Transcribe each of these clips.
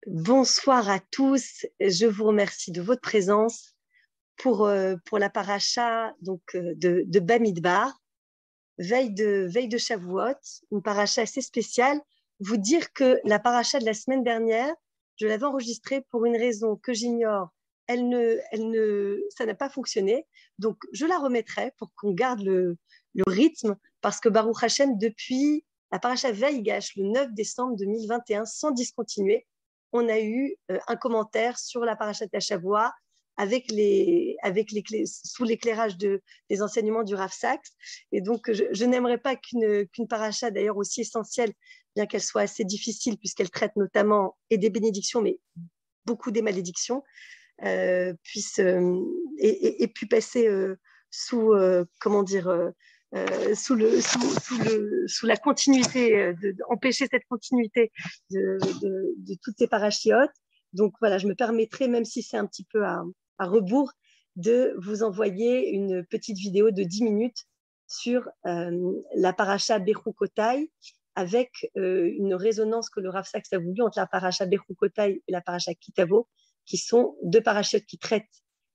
Bonsoir à tous. Je vous remercie de votre présence pour la paracha de Bamidbar, veille de Shavuot, une paracha assez spéciale. Vous dire que la paracha de la semaine dernière, je l'avais enregistrée pour une raison que j'ignore. Ça n'a pas fonctionné. Donc, je la remettrai pour qu'on garde le rythme parce que Baruch Hashem, depuis la paracha Vaïgash, le 9 décembre 2021, sans discontinuer, on a eu un commentaire sur la paracha de Shavua sous l'éclairage des enseignements du Rav Sachs. Et donc, je n'aimerais pas qu'une paracha, d'ailleurs aussi essentielle, bien qu'elle soit assez difficile, puisqu'elle traite notamment et des bénédictions, mais beaucoup des malédictions, puisse et puis passer sous comment dire sous la continuité, empêcher cette continuité de toutes ces parachiotes. Donc voilà, je me permettrai, même si c'est un petit peu à rebours, de vous envoyer une petite vidéo de 10 minutes sur la paracha Bechukotai, avec une résonance que le Rav Sachs a voulu entre la paracha Bechukotai et la paracha Kitavo, qui sont deux parachutes qui traitent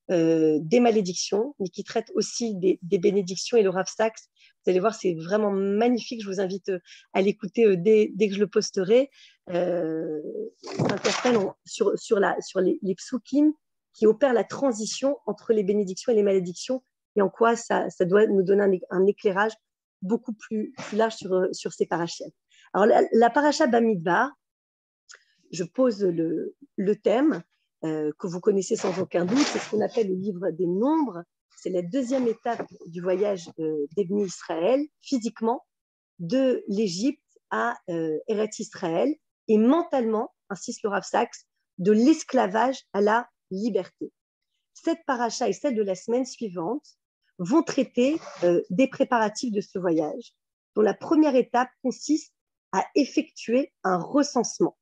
des malédictions, mais qui traitent aussi des bénédictions. Et le Rav Sachs, vous allez voir, c'est vraiment magnifique. Je vous invite à l'écouter dès que je le posterai. S'interpelle sur les psukim qui opèrent la transition entre les bénédictions et les malédictions, et en quoi ça doit nous donner un éclairage beaucoup plus large sur ces parachutes. Alors, la paracha Bamidbar, je pose le thème que vous connaissez sans aucun doute, c'est ce qu'on appelle le livre des nombres. C'est la deuxième étape du voyage d'Ebni Israël, physiquement, de l'Égypte à Eretz Israël, et mentalement, insiste le Rav Sachs, de l'esclavage à la liberté. Cette paracha et celle de la semaine suivante vont traiter des préparatifs de ce voyage, dont la première étape consiste à effectuer un recensement.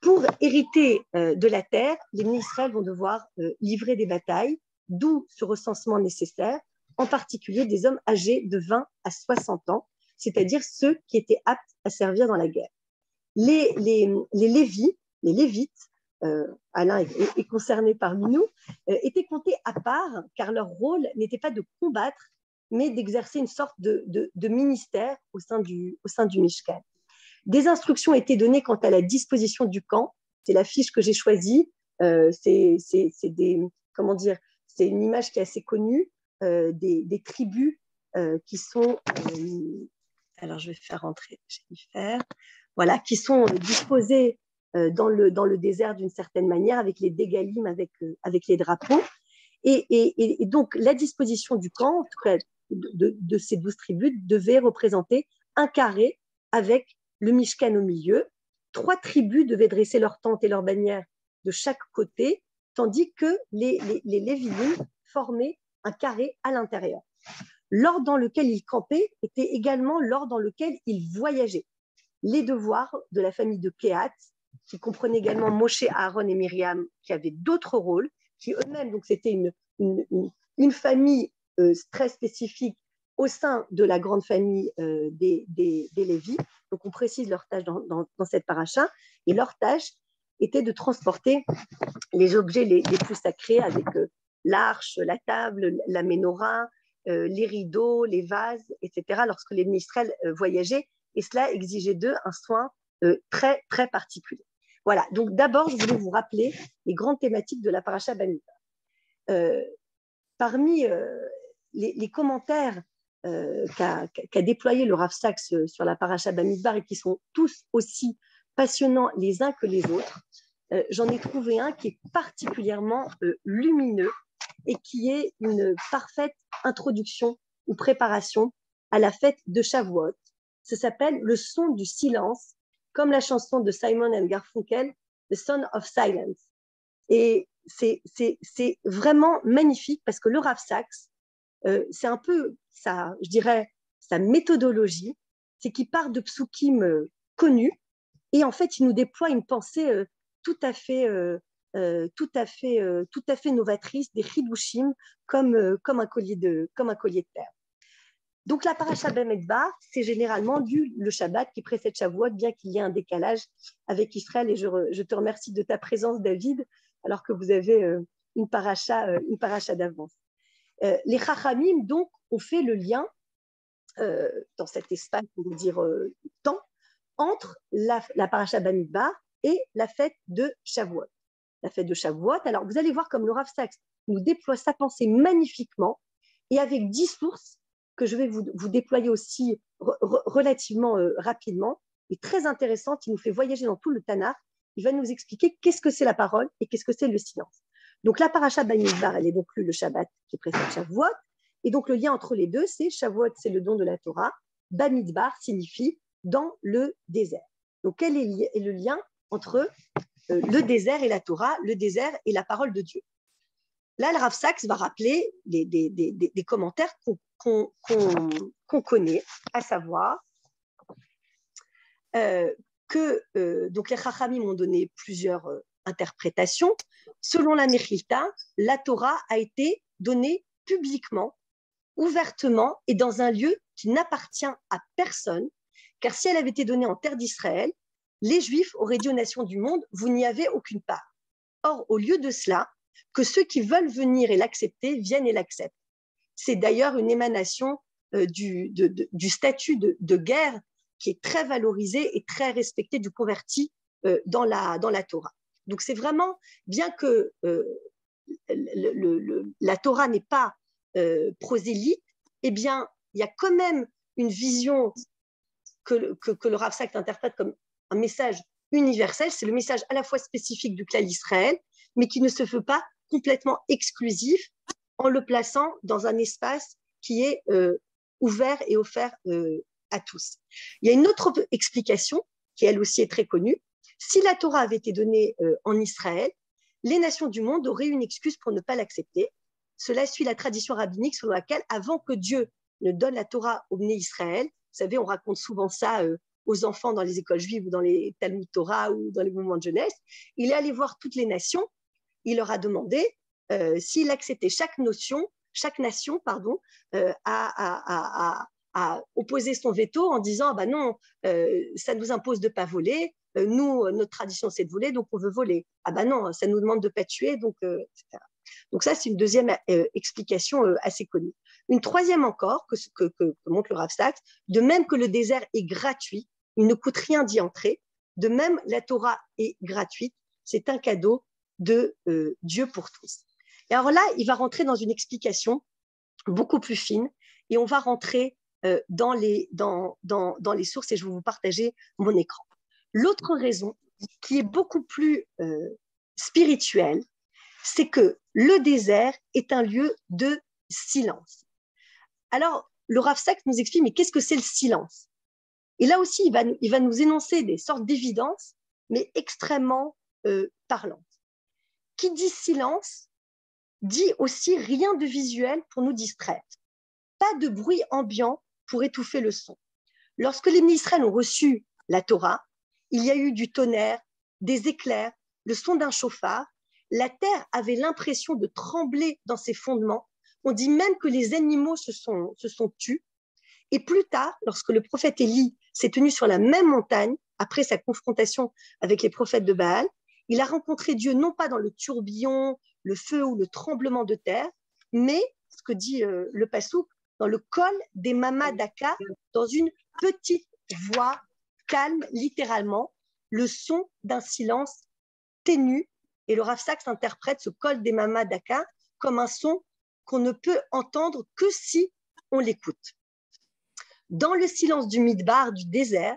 Pour hériter de la terre, les Israël vont devoir livrer des batailles, d'où ce recensement nécessaire, en particulier des hommes âgés de 20 à 60 ans, c'est-à-dire ceux qui étaient aptes à servir dans la guerre. Les Lévites, Alain est concerné parmi nous, étaient comptés à part, car leur rôle n'était pas de combattre, mais d'exercer une sorte de ministère au sein du Mishkan. Des instructions étaient données quant à la disposition du camp. C'est la fiche que j'ai choisie. C'est une image qui est assez connue des tribus qui sont. Alors, je vais faire rentrer Jennifer. Voilà, qui sont disposées dans le désert d'une certaine manière, avec les dégalim, avec les drapeaux. Et donc, la disposition du camp, en tout cas de ces 12 tribus, devait représenter un carré avec le Mishkan au milieu. 3 tribus devaient dresser leurs tentes et leurs bannières de chaque côté, tandis que les Lévi'im formaient un carré à l'intérieur. L'ordre dans lequel ils campaient était également l'ordre dans lequel ils voyageaient. Les devoirs de la famille de Kehat, qui comprenait également Moshe, Aaron et Myriam, qui avaient d'autres rôles, qui eux-mêmes, donc c'était une famille très spécifique au sein de la grande famille des Lévis. Donc, on précise leur tâche dans cette paracha. Et leur tâche était de transporter les objets les plus sacrés avec l'arche, la table, la menorah, les rideaux, les vases, etc. lorsque les Israël voyageaient. Et cela exigeait d'eux un soin très, très particulier. Voilà. Donc, d'abord, je voulais vous rappeler les grandes thématiques de la paracha Bamidbar. Parmi les commentaires qu'a déployé le Rav Sachs sur la paracha Bamidbar, et qui sont tous aussi passionnants les uns que les autres, j'en ai trouvé un qui est particulièrement lumineux et qui est une parfaite introduction ou préparation à la fête de Shavuot. Ça s'appelle Le son du silence, comme la chanson de Simon and Garfunkel, The Sound of Silence. Et c'est vraiment magnifique parce que le Rav Sachs, c'est un peu, je dirais, sa méthodologie, c'est qu'il part de psukim connus et en fait, il nous déploie une pensée tout à fait novatrice, des chidushim, comme un collier de perles. Donc, la paracha Bamidbar, c'est généralement le Shabbat qui précède Shavuot, bien qu'il y ait un décalage avec Israël. Et je te remercie de ta présence, David, alors que vous avez une paracha d'avance. Les Chachamim, donc, ont fait le lien dans cet espace, on va dire, temps, entre la paracha Bamidbar et la fête de Shavuot. La fête de Shavuot, alors vous allez voir comme le Rav Sachs nous déploie sa pensée magnifiquement et avec 10 sources que je vais vous déployer aussi relativement rapidement et très intéressantes. Il nous fait voyager dans tout le Tanakh. Il va nous expliquer qu'est-ce que c'est la parole et qu'est-ce que c'est le silence. Donc la paracha Bamidbar, elle est donc plus le Shabbat qui précède Shavuot. Et donc le lien entre les deux, c'est Shavuot, c'est le don de la Torah. Bamidbar signifie dans le désert. Donc quel est le lien entre le désert et la Torah, le désert et la parole de Dieu? Là, le Rav Sachs va rappeler des commentaires qu'on connaît, à savoir que donc les Chachamim ont donné plusieurs interprétations. Selon la Mechilta, la Torah a été donnée publiquement, ouvertement et dans un lieu qui n'appartient à personne, car si elle avait été donnée en terre d'Israël, les Juifs auraient dit aux nations du monde, vous n'y avez aucune part. Or, au lieu de cela, que ceux qui veulent venir et l'accepter viennent et l'acceptent. C'est d'ailleurs une émanation du statut de guerre qui est très valorisé et très respecté du converti dans la Torah. Donc c'est vraiment, bien que la Torah n'est pas prosélyte, eh bien, il y a quand même une vision que le Rav Sachs interprète comme un message universel. C'est le message à la fois spécifique du clan Israël, mais qui ne se fait pas complètement exclusif en le plaçant dans un espace qui est ouvert et offert à tous. Il y a une autre explication qui elle aussi est très connue. Si la Torah avait été donnée en Israël, les nations du monde auraient une excuse pour ne pas l'accepter. Cela suit la tradition rabbinique selon laquelle, avant que Dieu ne donne la Torah au Bnei Israël, vous savez, on raconte souvent ça aux enfants dans les écoles juives ou dans les Talmud Torah ou dans les mouvements de jeunesse, il est allé voir toutes les nations, il leur a demandé s'il acceptait chaque nation, à opposer son veto en disant ah ben non, ça nous impose de ne pas voler, nous, notre tradition c'est de voler, donc on veut voler. Ah ben non, ça nous demande de ne pas tuer, donc, etc. Donc ça, c'est une deuxième explication assez connue. Une troisième encore, que montre le Rav Sachs, de même que le désert est gratuit, il ne coûte rien d'y entrer, de même la Torah est gratuite, c'est un cadeau de Dieu pour tous. Et alors là, il va rentrer dans une explication beaucoup plus fine et on va rentrer dans les sources et je vais vous partager mon écran. L'autre raison, qui est beaucoup plus spirituelle, c'est que le désert est un lieu de silence. Alors, le Rav Sachs nous explique, mais qu'est-ce que c'est le silence? Et là aussi, il va nous énoncer des sortes d'évidences, mais extrêmement parlantes. Qui dit silence, dit aussi rien de visuel pour nous distraire. Pas de bruit ambiant pour étouffer le son. Lorsque les Israël ont reçu la Torah, il y a eu du tonnerre, des éclairs, le son d'un chauffard. La terre avait l'impression de trembler dans ses fondements. On dit même que les animaux se sont tus. Et plus tard, lorsque le prophète Élie s'est tenu sur la même montagne, après sa confrontation avec les prophètes de Baal, il a rencontré Dieu non pas dans le tourbillon, le feu ou le tremblement de terre, mais, ce que dit le Passouk, dans le col des Mamas d'Aka, dans une petite voix calme, littéralement, le son d'un silence ténu. Et le Rav Sachs interprète ce col des Mamas d'Aka comme un son qu'on ne peut entendre que si on l'écoute. Dans le silence du Midbar, du désert,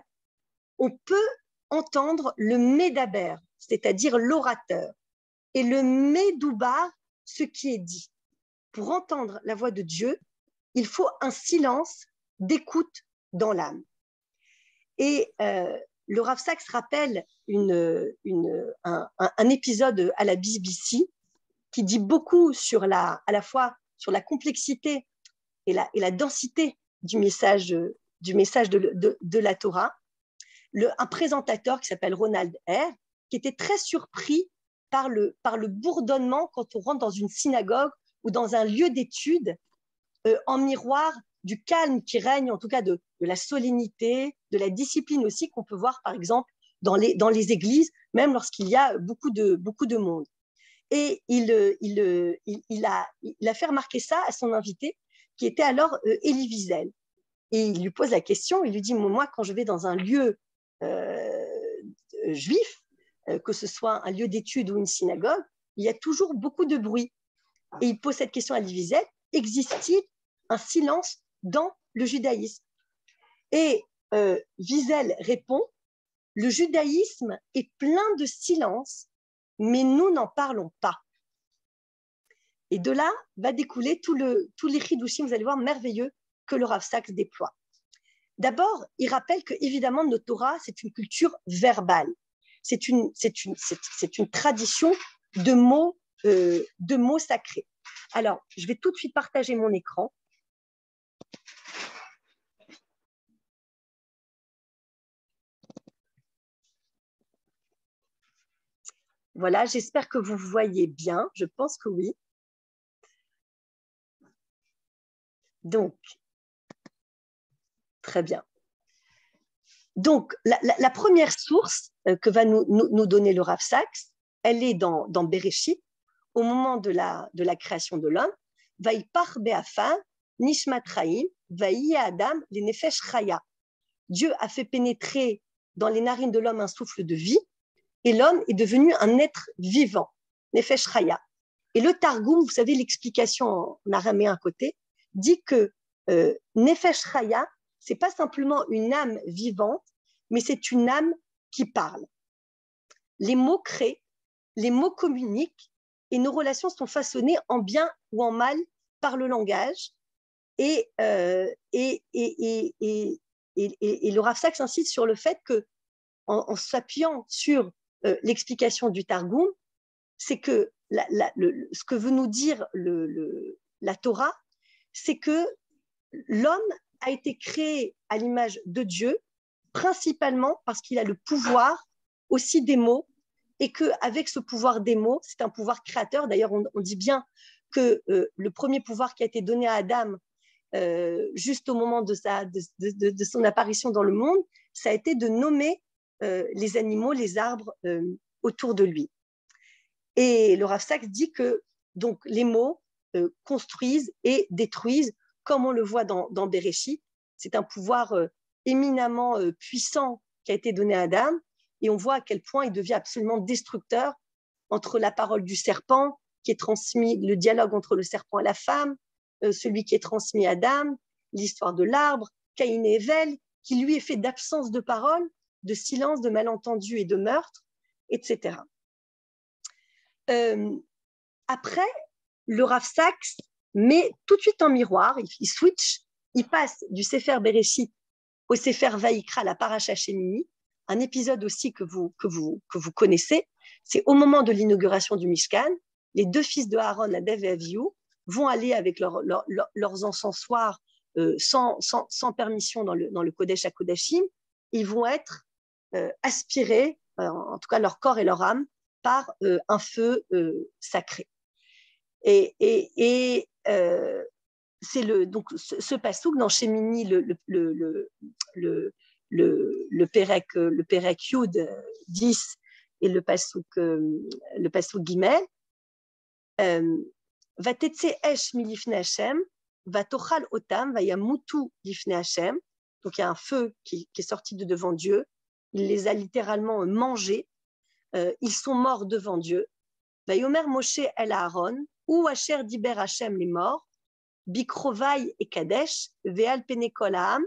on peut entendre le Médaber, c'est-à-dire l'orateur, et le Médoubar, ce qui est dit. Pour entendre la voix de Dieu, il faut un silence d'écoute dans l'âme. Et le Rav Sachs rappelle un épisode à la BBC qui dit beaucoup à la fois sur la complexité et la densité du message de la Torah. Un présentateur qui s'appelle Ronald Eyre, qui était très surpris par le bourdonnement quand on rentre dans une synagogue ou dans un lieu d'étude en miroir du calme qui règne, en tout cas de la solennité, de la discipline aussi qu'on peut voir, par exemple, dans les églises, même lorsqu'il y a beaucoup de monde. Et il a fait remarquer ça à son invité, qui était alors Élie Wiesel. Et il lui pose la question, il lui dit, moi, quand je vais dans un lieu juif, que ce soit un lieu d'études ou une synagogue, il y a toujours beaucoup de bruit. Et il pose cette question à Élie Wiesel, existe-t-il un silence dans le judaïsme? Et Wiesel répond, le judaïsme est plein de silence, mais nous n'en parlons pas. Et de là va découler tous les chidushim, vous allez voir, merveilleux que le Rav Saks déploie. D'abord, il rappelle que évidemment notre Torah, c'est une culture verbale. C'est une tradition de mots sacrés. Alors, je vais tout de suite partager mon écran. Voilà, j'espère que vous voyez bien. Je pense que oui. Donc, très bien. Donc, la première source que va nous donner le Rav Saks, elle est dans Bereshit, au moment de la création de l'homme. Vaïpar be'afin, nishmat chaim, vaïe Adam, les nefesh chaya. Dieu a fait pénétrer dans les narines de l'homme un souffle de vie, et l'homme est devenu un être vivant, nefesh chaya. Et le Targum, vous savez, l'explication en araméen à côté, dit que nefesh chaya, c'est pas simplement une âme vivante, mais c'est une âme qui parle. Les mots créent, les mots communiquent, et nos relations sont façonnées en bien ou en mal par le langage. Et le Rav Saks insiste sur le fait que, en s'appuyant sur l'explication du Targum, c'est que ce que veut nous dire la Torah, c'est que l'homme a été créé à l'image de Dieu, principalement parce qu'il a le pouvoir aussi des mots, et qu'avec ce pouvoir des mots, c'est un pouvoir créateur. D'ailleurs, on dit bien que le premier pouvoir qui a été donné à Adam, juste au moment de son apparition dans le monde, ça a été de nommer les animaux, les arbres autour de lui. Et le Rav Saks dit que donc, les mots construisent et détruisent, comme on le voit dans Bereshit. C'est un pouvoir éminemment puissant qui a été donné à Adam, et on voit à quel point il devient absolument destructeur entre la parole du serpent, qui est transmis, le dialogue entre le serpent et la femme, celui qui est transmis à Adam, l'histoire de l'arbre, Caïn et Ével, qui lui est fait d'absence de parole, de silence, de malentendu et de meurtre, etc. Après, le Rav Saks met tout de suite en miroir, il switch, il passe du Sefer Bereshit au Sefer Vaïkra, la Paracha Shemini, un épisode aussi que vous connaissez. C'est au moment de l'inauguration du Mishkan, les deux fils de Aaron, Nadav et Avihu, vont aller avec leurs encensoirs sans permission dans le Kodesh HaKodashim. Ils vont être aspirés, en tout cas leur corps et leur âme, par un feu sacré. Et c'est donc ce passouk dans Shemini, le Perek Yud 10 et le passouk Gimel, va tetse esh milifne Hashem, va tochal otam, va yamutu lifne Hashem. Donc il y a un feu qui est sorti de devant Dieu. Il les a littéralement mangés. Ils sont morts devant Dieu. Va yomer Moshe el Aaron, ou Asher diber Hashem les morts, bikrovai et Kadesh, ve'al pene kol ha'am,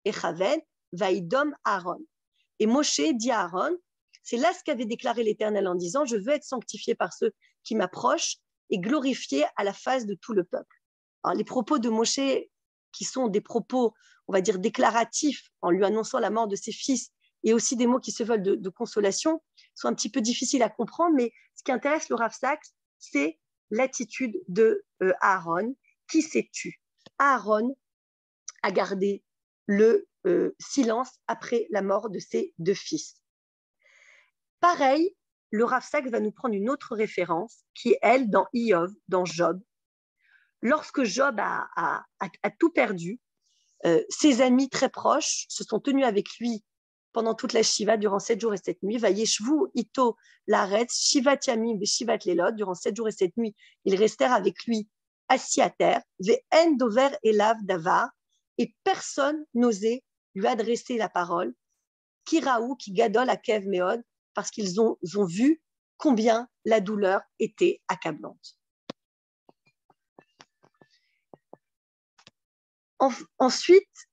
et chaven, vaïdom Aaron. Et Moshe dit à Aaron, c'est là ce qu'avait déclaré l'Éternel en disant, je veux être sanctifié par ceux qui m'approchent et glorifié à la face de tout le peuple. Alors, les propos de Moshe, qui sont des propos, on va dire, déclaratifs, en lui annonçant la mort de ses fils, et aussi des mots qui se veulent de consolation, sont un petit peu difficiles à comprendre, mais ce qui intéresse le Rav Saks, c'est l'attitude de Aaron, qui s'est tu. Aaron a gardé le silence après la mort de ses deux fils. Pareil, le Rav Saks va nous prendre une autre référence, qui est elle dans Iov, dans Job. Lorsque Job a tout perdu, Ses amis très proches se sont tenus avec lui pendant toute la Shiva, durant 7 jours et 7 nuits. Vayeshvu ito laaretz, shivat yamim veshivat lelot. Durant 7 jours et 7 nuits, ils restèrent avec lui assis à terre. Ve'en dover elav davar. Et personne n'osait lui adresser la parole. Kiraou, qui gadol à kev meod, parce qu'ils ont vu combien la douleur était accablante. Ensuite,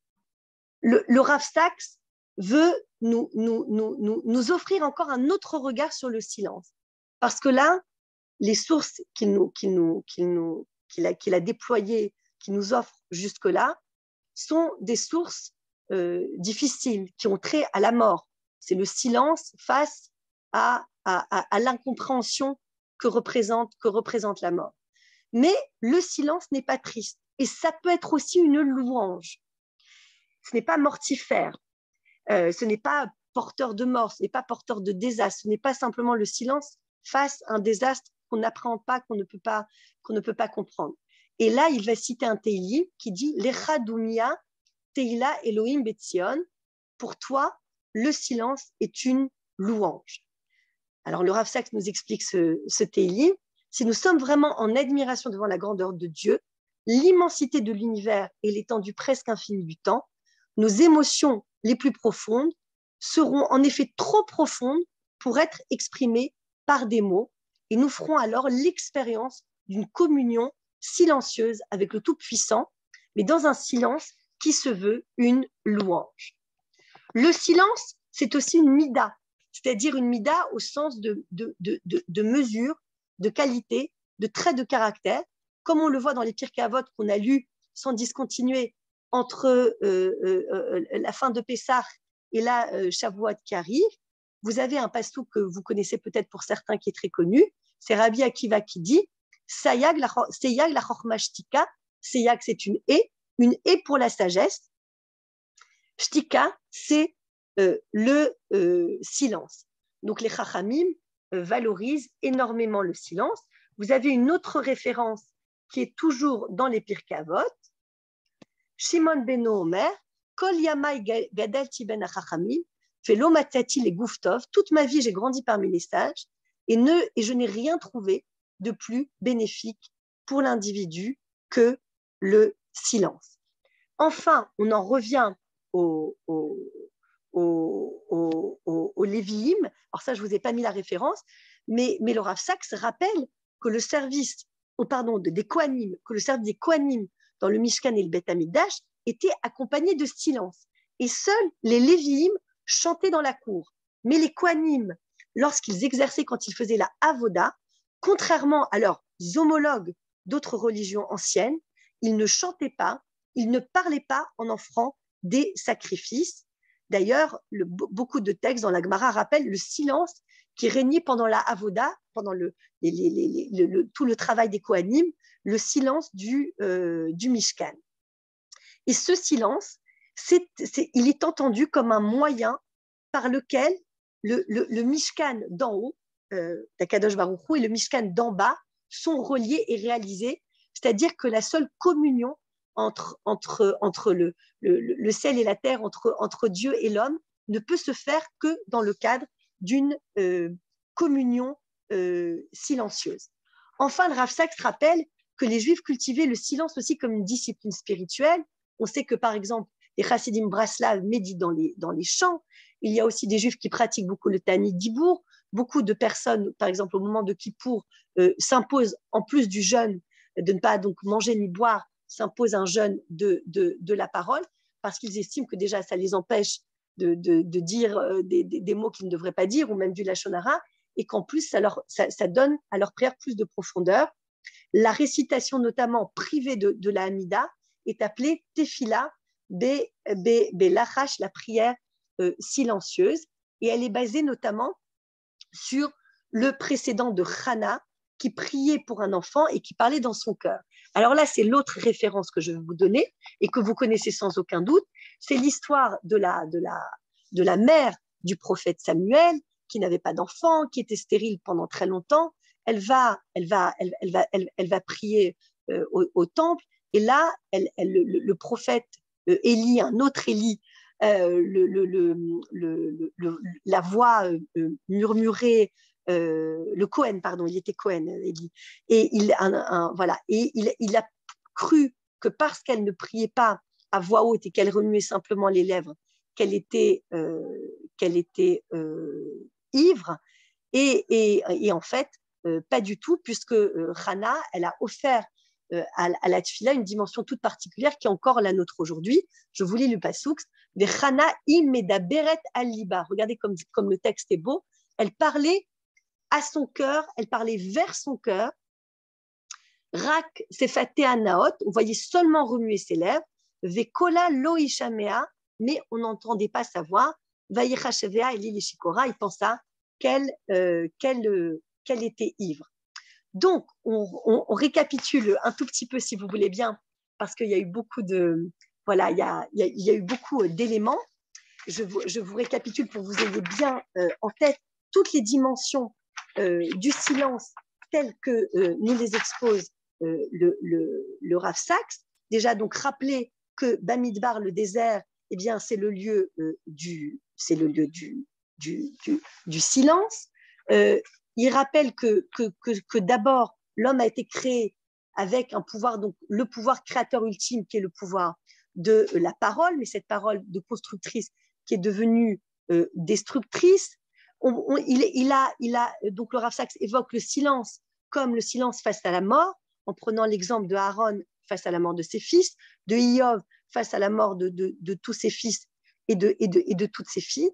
le Rav Sachs veut nous offrir encore un autre regard sur le silence. Parce que là, les sources qu'il a déployées, qu'il nous offre jusque-là, sont des sources difficiles, qui ont trait à la mort. C'est le silence face à l'incompréhension que représente la mort. Mais le silence n'est pas triste. Et ça peut être aussi une louange. Ce n'est pas mortifère. Ce n'est pas porteur de mort, ce n'est pas porteur de désastre, ce n'est pas simplement le silence face à un désastre qu'on n'apprend pas, qu'on ne peut pas comprendre. Et là, il va citer un Teili qui dit Lecha Dumia Teila Elohim Betzion. Pour toi, le silence est une louange. Alors, le Rav Sachs nous explique ce Teili. Si nous sommes vraiment en admiration devant la grandeur de Dieu, l'immensité de l'univers et l'étendue presque infinie du temps, nos émotions les plus profondes seront en effet trop profondes pour être exprimées par des mots, et nous ferons alors l'expérience d'une communion silencieuse avec le Tout-Puissant, mais dans un silence qui se veut une louange. Le silence, c'est aussi une mida, c'est-à-dire une mida au sens de mesure, de qualité, de trait de caractère, comme on le voit dans les Pirkei Avot qu'on a lus sans discontinuer entre la fin de Pessah et la Shavuot qui arrive. Vous avez un passouk que vous connaissez peut-être pour certains qui est très connu, c'est Rabbi Akiva qui dit Sayag la chorma shtika, Sayag c'est une haie pour la sagesse, shtika c'est le silence. Donc les chachamim valorisent énormément le silence. Vous avez une autre référence qui est toujours dans les Pirkei Avot. Shimon Beno Omer, Kol Yamai Gadalti Ben Achachamim, Velo Matati les Gouftov. Toute ma vie, j'ai grandi parmi les sages et je n'ai rien trouvé de plus bénéfique pour l'individu que le silence. Enfin, on en revient au Lévi'im. Alors ça, je ne vous ai pas mis la référence, mais le Rav Sachs rappelle que le service, des Kohanim, que le service des Kohanim dans le Mishkan et le Beth Amikdash était accompagné de silence. Et seuls les Lévi'im chantaient dans la cour. Mais les Kohanim, lorsqu'ils exerçaient, quand ils faisaient la Avoda, contrairement à leurs homologues d'autres religions anciennes, ils ne chantaient pas, ils ne parlaient pas en offrant des sacrifices. D'ailleurs, beaucoup de textes dans la Gemara rappellent le silence qui régnait pendant la Avoda, pendant tout le travail des Kohanim, le silence du Mishkan. Et ce silence, il est entendu comme un moyen par lequel le Mishkan d'en haut, d'Akadosh Baruch Hu, et le Mishkan d'en bas sont reliés et réalisés. C'est-à-dire que la seule communion entre le ciel et la terre, entre Dieu et l'homme, ne peut se faire que dans le cadre d'une communion silencieuse. Enfin, le Rav Sachs rappelle que les Juifs cultivaient le silence aussi comme une discipline spirituelle. On sait que, par exemple, les Chassidim Braslav méditent dans les champs. Il y a aussi des Juifs qui pratiquent beaucoup le Ta'anit Dibour. Beaucoup de personnes, par exemple, au moment de Kippour, s'imposent, en plus du jeûne, de ne pas donc manger ni boire, s'imposent un jeûne de la parole, parce qu'ils estiment que déjà, ça les empêche de dire des mots qu'ils ne devraient pas dire, ou même du Lachon Hara, et qu'en plus, ça donne à leur prière plus de profondeur. La récitation, notamment privée de la Hamida, est appelée Tefila Belachash, la prière silencieuse, et elle est basée notamment sur le précédent de Chana, qui priait pour un enfant et qui parlait dans son cœur. Alors là, c'est l'autre référence que je vais vous donner et que vous connaissez sans aucun doute. C'est l'histoire de la mère du prophète Samuel, qui n'avait pas d'enfant, qui était stérile pendant très longtemps. Elle va prier au temple, et là, le prophète Élie, un autre Élie, la voix murmurée, le Cohen, pardon, il était Cohen, Élie, et voilà, et il a cru que parce qu'elle ne priait pas à voix haute et qu'elle remuait simplement les lèvres, qu'elle était ivre, et en fait, pas du tout, puisque Hannah, elle a offert à la tfila une dimension toute particulière qui est encore la nôtre aujourd'hui. Je vous lis le passouk. Hannah imeda beret al-liba. Regardez comme le texte est beau. Elle parlait à son cœur, elle parlait vers son cœur. Rak sefaté anaot, on voyait seulement remuer ses lèvres. Vekola lo ishamea, mais on n'entendait pas sa voix. Vayichashevea eli lishikora, il pensa qu'elle était ivre. Donc, on récapitule un tout petit peu, si vous voulez bien, parce qu'il y a eu beaucoup de, voilà, il y a eu beaucoup d'éléments. Je vous récapitule pour que vous ayez bien en tête toutes les dimensions du silence telles que nous les expose le Rav Sachs. Déjà, donc, rappelez que Bamidbar, le désert, eh bien, c'est le lieu du silence. Il rappelle que d'abord, l'homme a été créé avec un pouvoir, donc le pouvoir créateur ultime qui est le pouvoir de la parole, mais cette parole de constructrice qui est devenue destructrice. Donc le Rav Sachs évoque le silence comme le silence face à la mort, en prenant l'exemple de Aaron face à la mort de ses fils, de Iov face à la mort de tous ses fils et de toutes ses filles.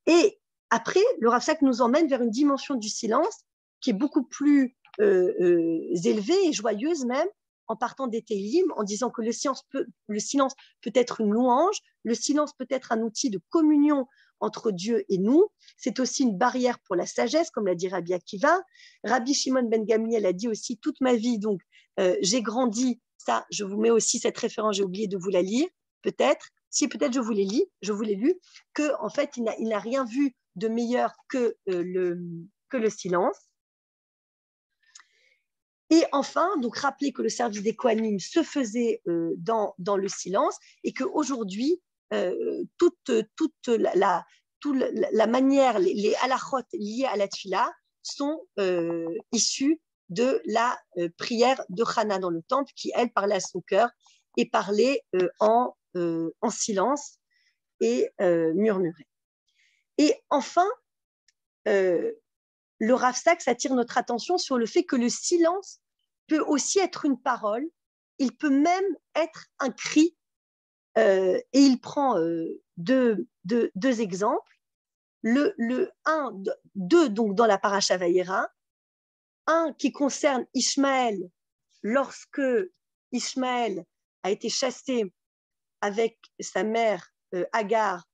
Et après, le Rav Sachs nous emmène vers une dimension du silence qui est beaucoup plus élevée et joyeuse même, en partant des Télim, en disant que le silence peut être une louange, le silence peut être un outil de communion entre Dieu et nous. C'est aussi une barrière pour la sagesse, comme l'a dit Rabbi Akiva. Rabbi Shimon ben Gamliel a dit aussi toute ma vie, donc j'ai grandi. Ça, je vous mets aussi cette référence, j'ai oublié de vous la lire, peut-être. Si peut-être je vous l'ai lu, que en fait il n'a rien vu de meilleur que le silence. Et enfin, donc rappeler que le service des Kohanim se faisait dans le silence et qu'aujourd'hui, toute la manière, les halachot liées à la tfila sont issues de la prière de Hannah dans le temple qui, elle, parlait à son cœur et parlait en silence et murmurait. Et enfin, le Rav Sachs attire notre attention sur le fait que le silence peut aussi être une parole, il peut même être un cri, et il prend deux exemples. Deux donc dans la paracha Vayera, un qui concerne Ishmaël lorsque Ishmaël a été chassé avec sa mère Agar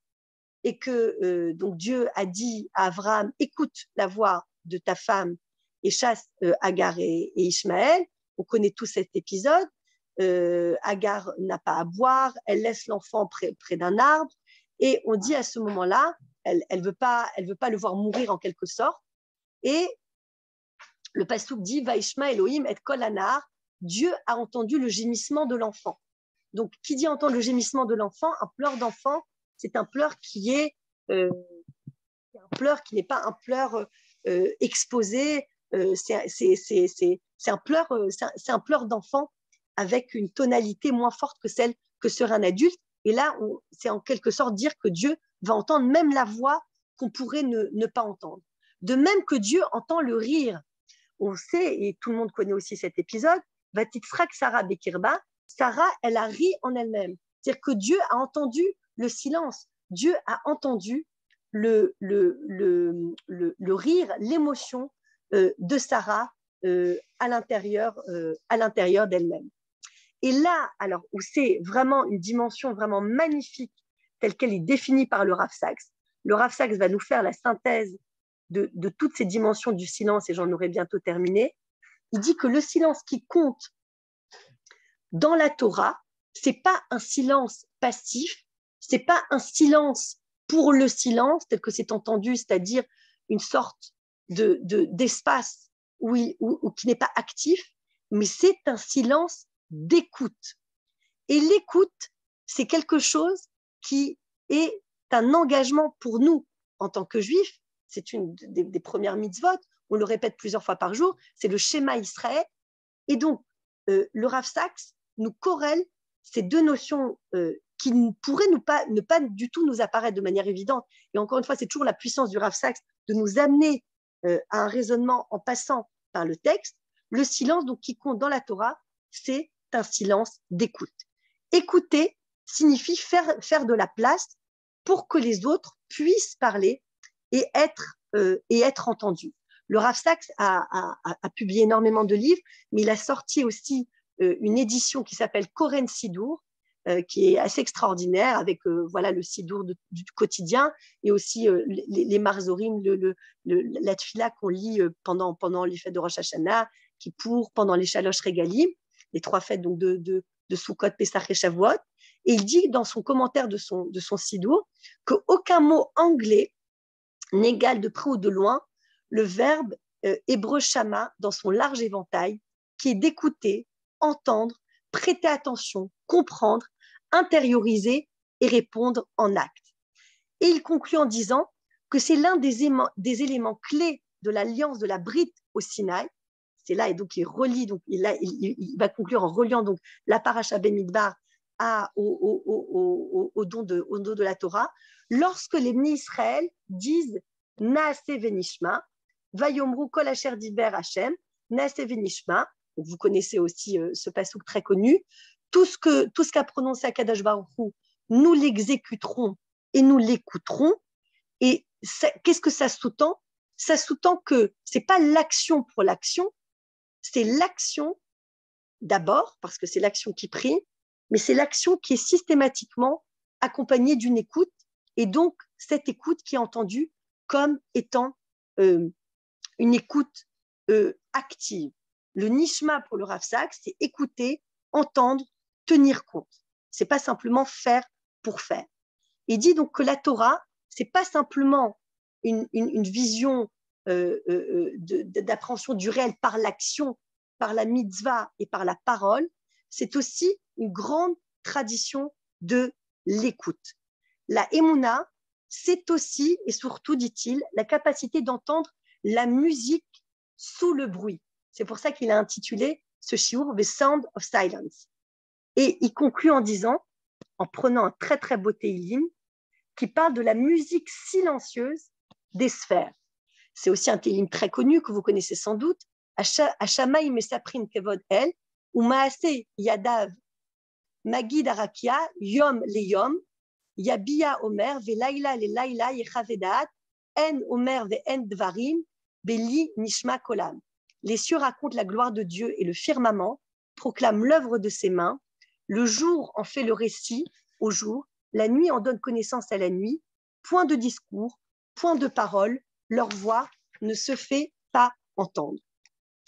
et que donc Dieu a dit à Abraham, écoute la voix de ta femme et chasse Agar et Ishmaël. On connaît tout cet épisode. Agar n'a pas à boire, elle laisse l'enfant près d'un arbre et on dit à ce moment-là, elle veut pas le voir mourir en quelque sorte. Et le passouk dit, Vaishma Elohim et kol anar, Dieu a entendu le gémissement de l'enfant. Donc, qui dit entendre le gémissement de l'enfant, un pleur d'enfant, c'est un pleur qui est un pleur qui n'est pas un pleur exposé, c'est un pleur d'enfant avec une tonalité moins forte que celle que serait un adulte. Et là, c'est en quelque sorte dire que Dieu va entendre même la voix qu'on pourrait ne pas entendre. De même que Dieu entend le rire. On sait, et tout le monde connaît aussi cet épisode, Vatitzrak Sarah Bekirba, Sarah, elle a ri en elle-même. C'est-à-dire que Dieu a entendu le silence. Dieu a entendu le rire, l'émotion de Sarah à l'intérieur d'elle-même. Et là, alors, où c'est vraiment une dimension vraiment magnifique, telle qu'elle est définie par le Rav Sachs. Le Rav Sachs va nous faire la synthèse de toutes ces dimensions du silence, et j'en aurai bientôt terminé. Il dit que le silence qui compte dans la Torah, c'est pas un silence passif, c'est pas un silence pour le silence, tel que c'est entendu, c'est-à-dire une sorte d'espace qui n'est pas actif, mais c'est un silence d'écoute. Et l'écoute, c'est quelque chose qui est un engagement pour nous en tant que juifs. C'est une des premières mitzvot, on le répète plusieurs fois par jour, c'est le schéma Israël. Et donc, le Rav Sachs nous corrèle ces deux notions qui pourraient ne pas du tout nous apparaître de manière évidente. Et encore une fois, c'est toujours la puissance du Rav Sachs de nous amener à un raisonnement en passant par le texte. Le silence, donc, qui compte dans la Torah, c'est un silence d'écoute. Écouter signifie faire de la place pour que les autres puissent parler et être entendus. Le Rav Sachs a publié énormément de livres, mais il a sorti aussi une édition qui s'appelle Koren Sidour, qui est assez extraordinaire, avec voilà, le Sidour du quotidien et aussi les Marzorim, la Tfila qu'on lit pendant les fêtes de Rosh Hashanah, Kippour, pendant les Shalosh Regalim, les 3 fêtes donc de Sukkot, Pesach et Shavuot. Et il dit dans son commentaire de son Sidour qu'aucun mot anglais n'égale de près ou de loin le verbe hébreu shama dans son large éventail, qui est d'écouter, entendre, prêter attention, comprendre, intérioriser et répondre en actes. Et il conclut en disant que c'est l'un des éléments clés de l'alliance de la Brite au Sinaï. C'est là, et donc il relie, donc il va conclure en reliant donc la paracha Bemidbar au don de la Torah, lorsque les Bnei Israël disent Naase venishma, Vayomru kol asher diber Hashem, Naase venishma. Vous connaissez aussi ce passouk très connu. Tout ce qu'a prononcé Akadosh Baruch Hu, nous l'exécuterons et nous l'écouterons. Et qu'est-ce que ça sous-tend? Ça sous-tend que c'est pas l'action pour l'action, c'est l'action d'abord, parce que c'est l'action qui prime, mais c'est l'action qui est systématiquement accompagnée d'une écoute, et donc cette écoute qui est entendue comme étant une écoute active. Le nishma pour le Rav Sachs, c'est écouter, entendre, tenir compte. C'est pas simplement faire pour faire. Il dit donc que la Torah, c'est pas simplement une vision d'appréhension du réel par l'action, par la mitzvah et par la parole, c'est aussi une grande tradition de l'écoute. La Emouna, c'est aussi et surtout, dit-il, la capacité d'entendre la musique sous le bruit. C'est pour ça qu'il a intitulé ce shiur The Sound of Silence. Et il conclut en disant, en prenant un très très beau Teilim, qui parle de la musique silencieuse des sphères. C'est aussi un Teilim très connu que vous connaissez sans doute. Hashamay mesaprim kevod el, ou maase yadav magid arakia yom le yom, yabia omer velaila le laila yechavedat en omer ve en dvarim beli nishma kolam. Les cieux racontent la gloire de Dieu et le firmament proclame l'œuvre de ses mains. Le jour en fait le récit au jour, la nuit en donne connaissance à la nuit. Point de discours, point de parole, leur voix ne se fait pas entendre.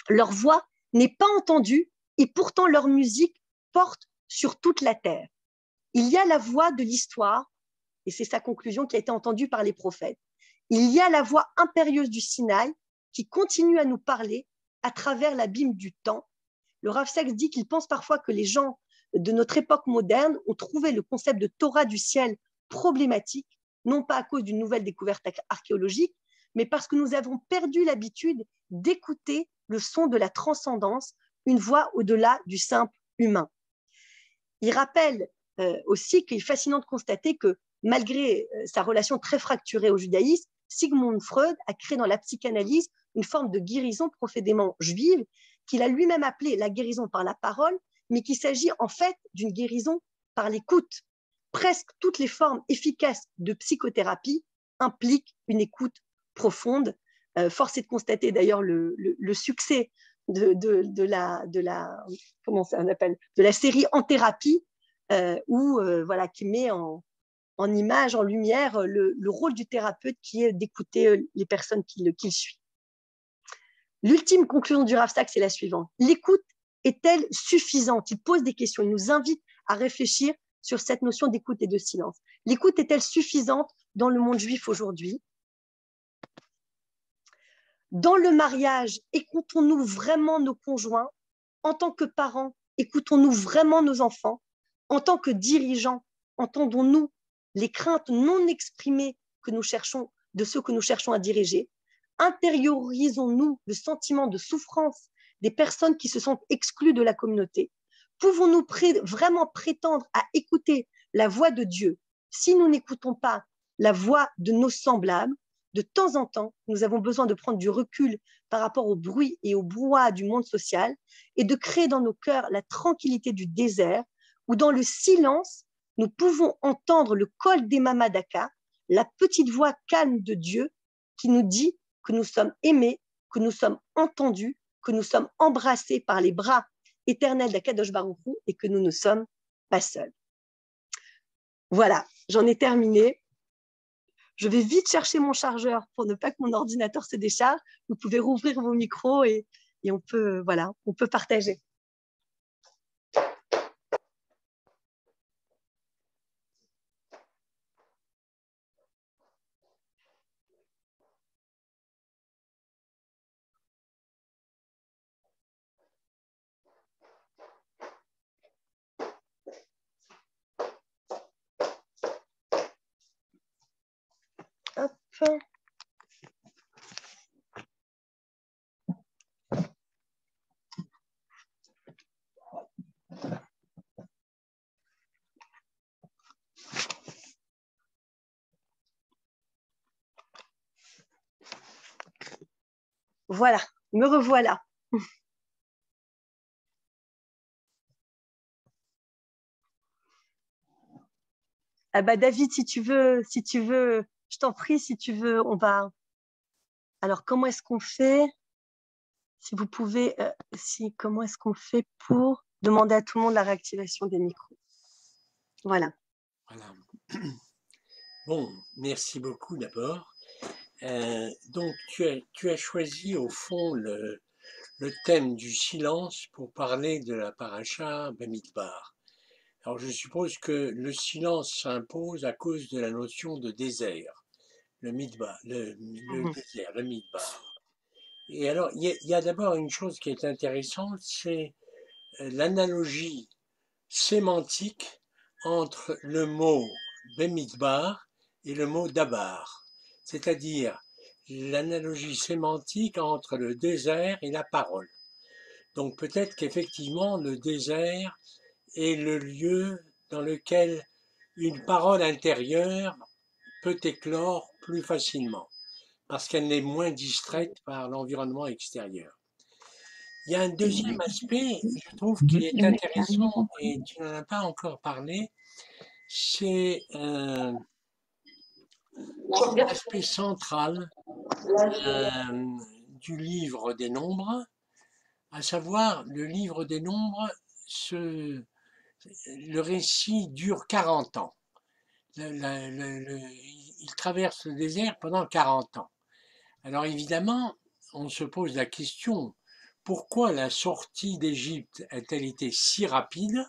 Leur voix n'est pas entendue et pourtant leur musique porte sur toute la terre. Il y a la voix de l'histoire, et c'est sa conclusion qui a été entendue par les prophètes. Il y a la voix impérieuse du Sinaï qui continue à nous parler à travers l'abîme du temps. Le Rav Sachs dit qu'il pense parfois que les gens de notre époque moderne ont trouvé le concept de Torah du ciel problématique, non pas à cause d'une nouvelle découverte archéologique, mais parce que nous avons perdu l'habitude d'écouter le son de la transcendance, une voix au-delà du simple humain. Il rappelle aussi qu'il est fascinant de constater que malgré sa relation très fracturée au judaïsme, Sigmund Freud a créé dans la psychanalyse une forme de guérison profondément juive qu'il a lui-même appelée la guérison par la parole, mais qu'il s'agit en fait d'une guérison par l'écoute. Presque toutes les formes efficaces de psychothérapie impliquent une écoute profonde. Force est de constater d'ailleurs le succès de la série En thérapie, voilà, qui met en image, en lumière, le rôle du thérapeute qui est d'écouter les personnes qu'il suit. L'ultime conclusion du Rav Sachs est la suivante. L'écoute est-elle suffisante? Il pose des questions, il nous invite à réfléchir sur cette notion d'écoute et de silence. L'écoute est-elle suffisante dans le monde juif aujourd'hui? Dans le mariage, écoutons-nous vraiment nos conjoints? En tant que parents, écoutons-nous vraiment nos enfants? En tant que dirigeants, entendons-nous les craintes non exprimées que nous cherchons, de ceux que nous cherchons à diriger? Intériorisons-nous le sentiment de souffrance des personnes qui se sentent exclues de la communauté? Pouvons-nous vraiment prétendre à écouter la voix de Dieu si nous n'écoutons pas la voix de nos semblables? De temps en temps, nous avons besoin de prendre du recul par rapport au bruit et au brouhaha du monde social et de créer dans nos cœurs la tranquillité du désert où dans le silence, nous pouvons entendre le col des Mamadaka, la petite voix calme de Dieu qui nous dit que nous sommes aimés, que nous sommes entendus, que nous sommes embrassés par les bras éternels d'Akadosh Baruch Hu et que nous ne sommes pas seuls. Voilà, j'en ai terminé. Je vais vite chercher mon chargeur pour ne pas que mon ordinateur se décharge. Vous pouvez rouvrir vos micros et on peut, voilà, on peut partager. Hop. Voilà, me revoilà. Ah bah David, si tu veux, je t'en prie, si tu veux, on va. Alors, comment est-ce qu'on fait? Si vous pouvez, comment est-ce qu'on fait pour demander à tout le monde la réactivation des micros? Voilà. Voilà. Bon, merci beaucoup d'abord. Donc, tu as choisi au fond le thème du silence pour parler de la paracha Bamidbar. Alors, je suppose que le silence s'impose à cause de la notion de désert, le midbar, le désert, le midbar. Et alors, il y a d'abord une chose qui est intéressante, c'est l'analogie sémantique entre le mot Bemidbar et le mot Dabar, c'est-à-dire l'analogie sémantique entre le désert et la parole. Donc peut-être qu'effectivement le désert est le lieu dans lequel une parole intérieure peut éclore plus facilement, parce qu'elle est moins distraite par l'environnement extérieur. Il y a un deuxième aspect, je trouve, qui est intéressant et tu n'en as pas encore parlé, c'est l'aspect central du livre des nombres, à savoir le livre des nombres, le récit dure 40 ans. Il traverse le désert pendant 40 ans. Alors évidemment, on se pose la question, pourquoi la sortie d'Égypte a-t-elle été si rapide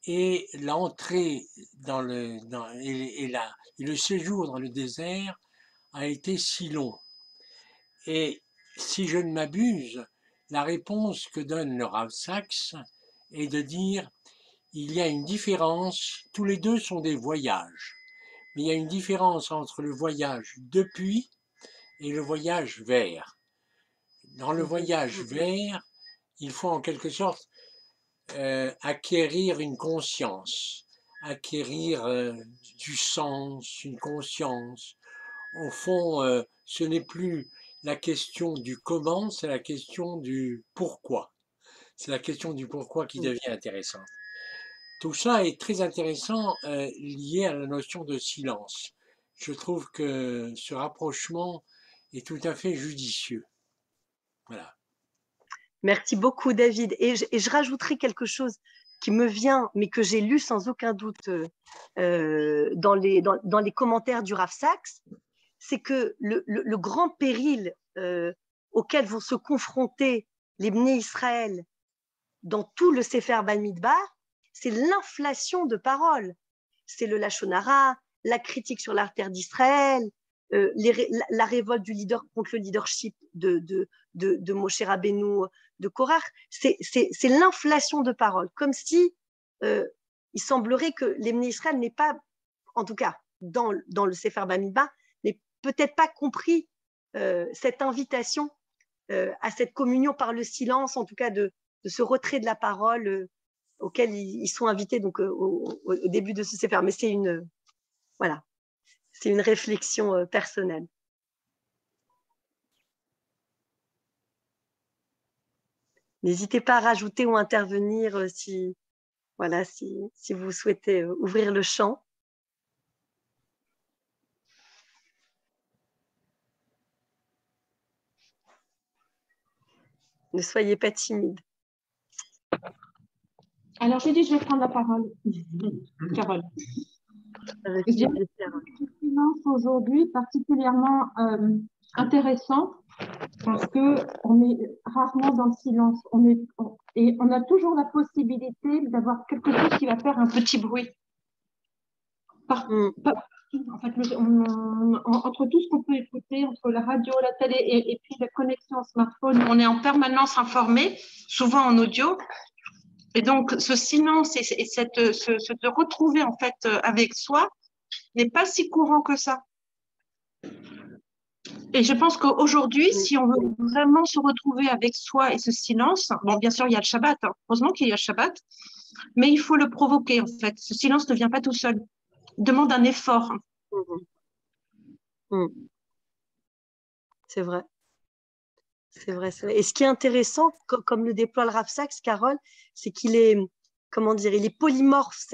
et l'entrée et le séjour dans le désert a été si long? Et si je ne m'abuse, la réponse que donne le Rav Sachs est de dire il y a une différence, tous les deux sont des voyages, mais il y a une différence entre le voyage depuis et le voyage vers. Dans le voyage vers, il faut en quelque sorte acquérir une conscience, acquérir du sens, une conscience. Au fond, ce n'est plus la question du comment, c'est la question du pourquoi. C'est la question du pourquoi qui devient intéressante. Tout ça est très intéressant lié à la notion de silence. Je trouve que ce rapprochement est tout à fait judicieux. Voilà. Merci beaucoup, David. Et je rajouterai quelque chose qui me vient, mais que j'ai lu sans aucun doute dans les commentaires du Rav Sachs, c'est que le grand péril auquel vont se confronter les Bnei Israël dans tout le Sefer Bamidbar, c'est l'inflation de paroles. C'est le Lachon Hara, la critique sur la terre d'Israël, la révolte du leader contre le leadership de Moshe Rabbeinu, de Korach. C'est l'inflation de paroles, comme si il semblerait que les Bnei Israël n'aient pas, en tout cas dans le Sefer Bamidbar, n'aient peut-être pas compris cette invitation à cette communion par le silence, en tout cas de ce retrait de la parole auquel ils sont invités donc, au début de ce Sefer. Mais c'est une réflexion personnelle. N'hésitez pas à rajouter ou intervenir si vous souhaitez ouvrir le champ. Ne soyez pas timide. Alors, je vais prendre la parole. Carole. Avec Je dirais que le silence aujourd'hui particulièrement intéressant parce qu'on est rarement dans le silence. Et on a toujours la possibilité d'avoir quelque chose qui va faire un petit bruit. En fait, entre tout ce qu'on peut écouter, entre la radio, la télé et puis la connexion au smartphone, on est en permanence informé, souvent en audio. Et donc, ce silence et se retrouver en fait avec soi n'est pas si courant que ça. Et je pense qu'aujourd'hui, si on veut vraiment se retrouver avec soi et ce silence, bon, bien sûr, il y a le Shabbat, hein. Heureusement qu'il y a le Shabbat, mais il faut le provoquer en fait. Ce silence ne vient pas tout seul. Il demande un effort. C'est vrai. C'est vrai. Et ce qui est intéressant, comme le déploie le Rav Sachs, Carole, c'est qu'il est, il est polymorphe,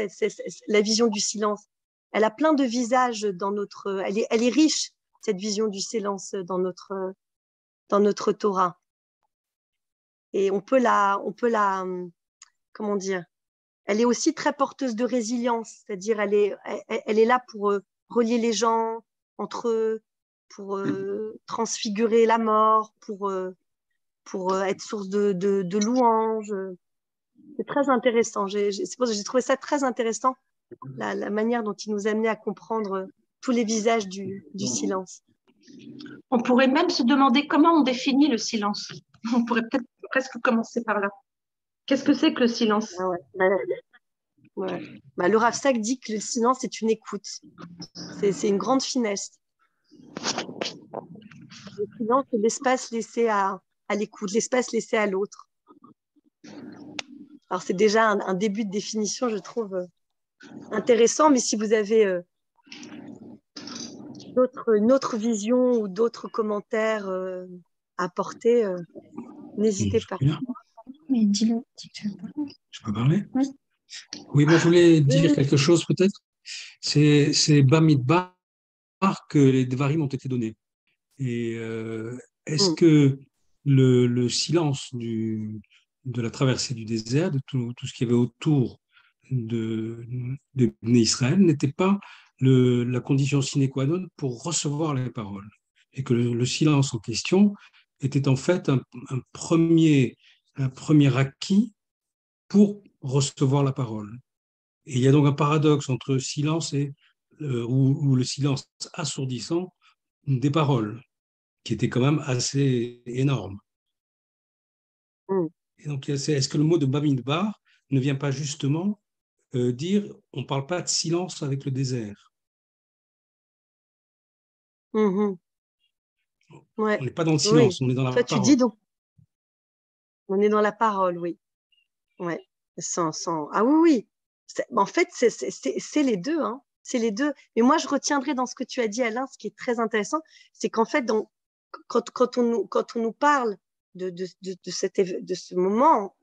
la vision du silence. Elle a plein de visages elle est riche, cette vision du silence dans notre Torah. Et on peut la, elle est aussi très porteuse de résilience, c'est-à-dire elle est là pour relier les gens entre eux, pour transfigurer la mort, pour être source de louanges. C'est très intéressant. C'est pour ça que j'ai trouvé ça très intéressant, la manière dont il nous amenait à comprendre tous les visages du silence. On pourrait même se demander comment on définit le silence. On pourrait peut-être presque commencer par là. Qu'est-ce que c'est que le silence? Le Rav Sachs dit que le silence est une écoute. C'est une grande finesse. Le silence, c'est l'espace laissé à l'écoute, l'espace laissé à l'autre. Alors, c'est déjà un début de définition, je trouve, intéressant, mais si vous avez une autre vision ou d'autres commentaires à apporter, n'hésitez pas. Mais dis-le. Je peux parler? Oui. Oui, moi je voulais dire quelque chose peut-être. C'est Bamidbar que les Devarim ont été donnés. Et est-ce que le silence de la traversée du désert, de tout ce qu'il y avait autour de Bnei Israël, n'était pas la condition sine qua non pour recevoir les paroles? Et que le silence en question était en fait un premier acquis pour recevoir la parole. Et il y a donc un paradoxe entre silence ou le silence assourdissant des paroles, qui était quand même assez énorme. Et donc, est-ce que le mot de Bamidbar ne vient pas justement dire on ne parle pas de silence avec le désert? Ouais. On n'est pas dans le silence, on est dans la parole. Tu dis donc, on est dans la parole, oui. Ouais. Ah oui. En fait, c'est les deux, hein. C'est les deux. Mais moi, je retiendrai dans ce que tu as dit, Alain, ce qui est très intéressant, c'est qu'en fait, quand on nous parle de ce moment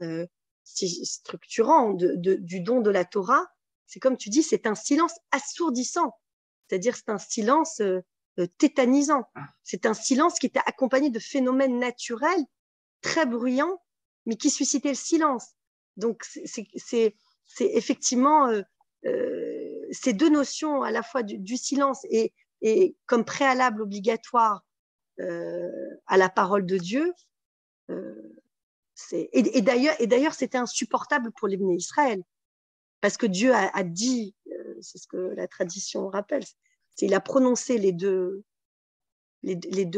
si structurant du don de la Torah, c'est comme tu dis, c'est un silence assourdissant. C'est-à-dire, c'est un silence tétanisant. C'est un silence qui était accompagné de phénomènes naturels très bruyants, mais qui suscitaient le silence. Donc, c'est effectivement ces deux notions à la fois du silence et comme préalable obligatoire à la parole de Dieu. Et d'ailleurs, c'était insupportable pour les Bnei Israël, parce que Dieu a dit, c'est ce que la tradition rappelle, il a prononcé les deux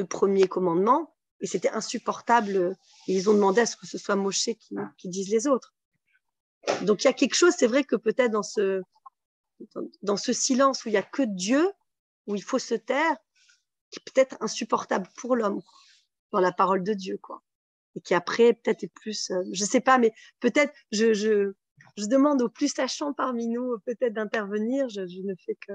premiers commandements, et c'était insupportable. Et ils ont demandé à ce que ce soit Moshe qui dise les autres. Donc il y a quelque chose, c'est vrai que peut-être dans ce silence où il n'y a que Dieu, où il faut se taire, qui est peut-être insupportable pour l'homme, dans la parole de Dieu, quoi. Et qui après peut-être est plus, je sais pas, mais peut-être je demande aux plus sachants parmi nous peut-être d'intervenir. Je ne fais que,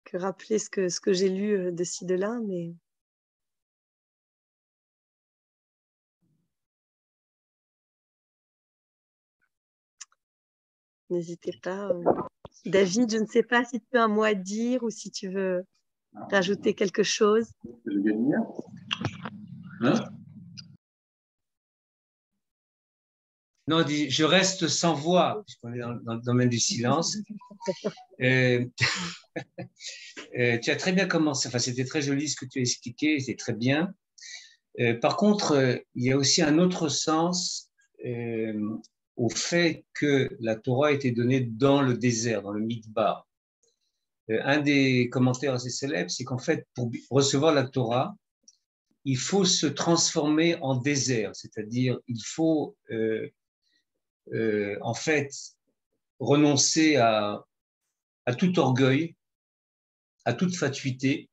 que rappeler ce que j'ai lu de ci, de là, mais n'hésitez pas. David, je ne sais pas si tu as un mot à dire ou si tu veux rajouter quelque chose. Hein? Non, je reste sans voix, puisqu'on est dans le domaine du silence. Tu as très bien commencé, enfin, c'était très joli ce que tu as expliqué, c'est très bien. Par contre, il y a aussi un autre sens au fait que la Torah a été donnée dans le désert, dans le Midbar. Un des commentaires assez célèbres, c'est qu'en fait, pour recevoir la Torah, il faut se transformer en désert, c'est-à-dire il faut en fait renoncer à tout orgueil, à toute fatuité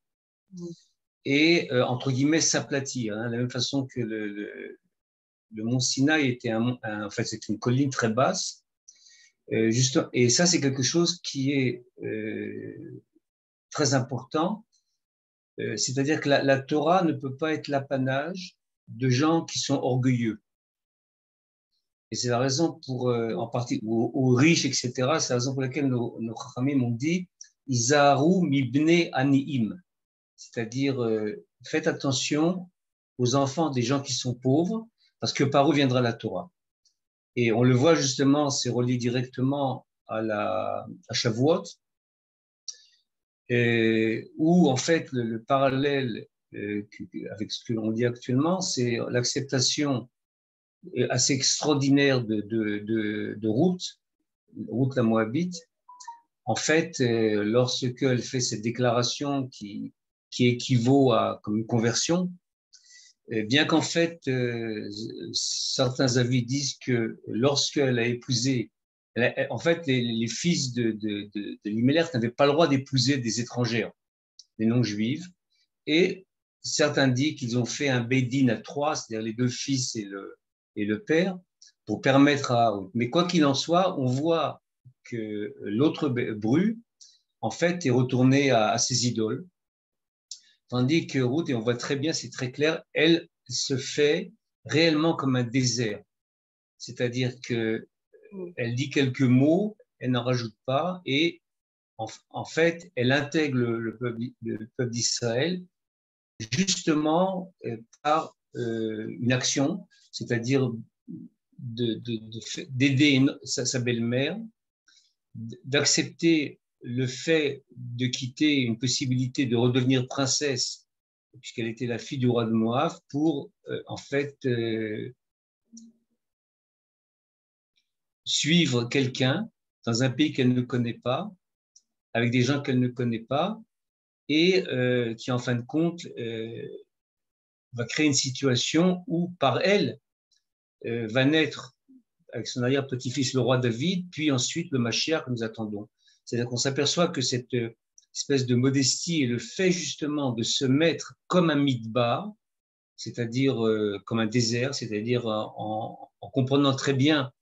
et entre guillemets s'aplatir, hein, de la même façon que le mont Sinaï était en fait c'est une colline très basse, et ça c'est quelque chose qui est très important, c'est-à-dire que la Torah ne peut pas être l'apanage de gens qui sont orgueilleux. Et c'est la raison pour, en partie, aux riches, etc., c'est la raison pour laquelle nos Chachamim m'ont dit Izaharu mibne aniim, c'est-à-dire faites attention aux enfants des gens qui sont pauvres, parce que par eux viendra la Torah. Et on le voit justement, c'est relié directement à Shavuot, où en fait le parallèle avec ce que l'on dit actuellement, c'est l'acceptation assez extraordinaire de Ruth la Moabite. En fait, lorsqu'elle fait cette déclaration qui équivaut à comme une conversion, bien qu'en fait, certains avis disent que lorsqu'elle a épousé, en fait, les fils de Limelech n'avaient pas le droit d'épouser des étrangères, des non-juives, et certains disent qu'ils ont fait un Beidin à 3, c'est-à-dire les 2 fils et le père, pour permettre à... Mais quoi qu'il en soit, on voit que l'autre bru, en fait, est retourné à ses idoles, tandis que Ruth, et on voit très bien, c'est très clair, elle se fait réellement comme un désert. C'est-à-dire qu'elle dit quelques mots, elle n'en rajoute pas, et en fait, elle intègre le peuple d'Israël justement par une action, c'est-à-dire d'aider sa belle-mère, d'accepter le fait de quitter une possibilité de redevenir princesse, puisqu'elle était la fille du roi de Moab, pour en fait suivre quelqu'un dans un pays qu'elle ne connaît pas, avec des gens qu'elle ne connaît pas, et qui en fin de compte va créer une situation où par elle va naître avec son arrière-petit-fils le roi David, puis ensuite le Mashiach que nous attendons. C'est-à-dire qu'on s'aperçoit que cette espèce de modestie et le fait justement de se mettre comme un midbar, c'est-à-dire comme un désert, c'est-à-dire en comprenant très bien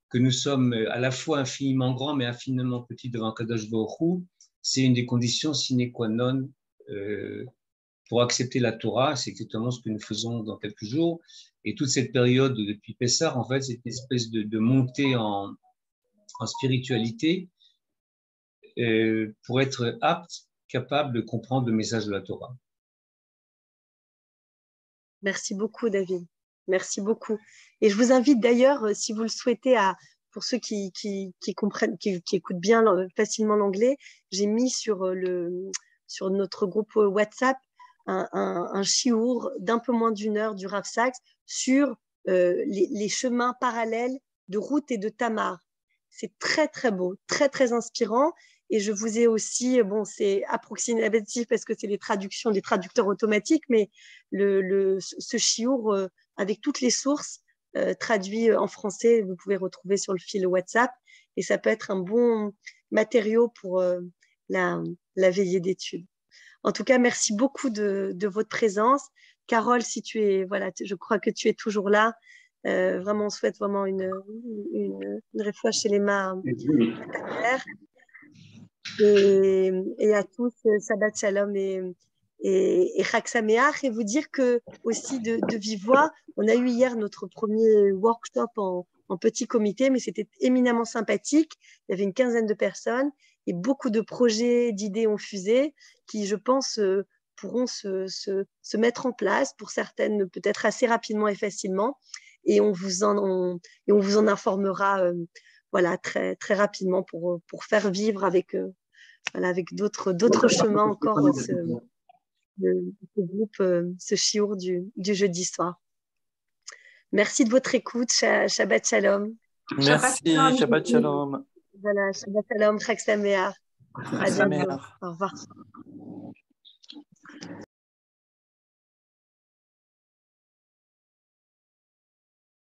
que nous sommes à la fois infiniment grands mais infiniment petits devant Kadosh Baruch Hu, c'est une des conditions sine qua non pour accepter la Torah. C'est exactement ce que nous faisons dans quelques jours. Et toute cette période depuis Pessah, en fait, c'est une espèce de montée en spiritualité pour être apte, capable de comprendre le message de la Torah. Merci beaucoup, David. Merci beaucoup. Et je vous invite d'ailleurs, si vous le souhaitez, pour ceux qui comprennent, qui écoutent bien facilement l'anglais, j'ai mis sur notre groupe WhatsApp un shiur d'un peu moins d'1 heure du Rav Sachs sur les chemins parallèles de Ruth et de Tamar. C'est très, très beau, très, très inspirant. Et je vous ai aussi, bon, c'est approximatif parce que c'est les traducteurs automatiques, mais ce shiur avec toutes les sources traduit en français, vous pouvez retrouver sur le fil WhatsApp, et ça peut être un bon matériau pour la veillée d'études. En tout cas, merci beaucoup de votre présence. Carole, si tu es, voilà, je crois que tu es toujours là. Vraiment, on souhaite vraiment une réfouache chez les mains à ta mère. Et à tous, Shabbat Shalom et Chag Sameach, et vous dire que aussi de vive voix, on a eu hier notre premier workshop en petit comité, mais c'était éminemment sympathique. Il y avait une quinzaine de personnes et beaucoup de projets, d'idées ont fusé qui, je pense, pourront se mettre en place, pour certaines peut-être assez rapidement et facilement, et on vous en informera voilà, très, très rapidement pour faire vivre avec d'autres chemins encore ce groupe, ce chiour du jeudi soir. Merci de votre écoute. Shabbat Shalom. Merci, Shabbat Shalom. Voilà, Shabbat Shalom, Chag Sameach. À bientôt. Au revoir.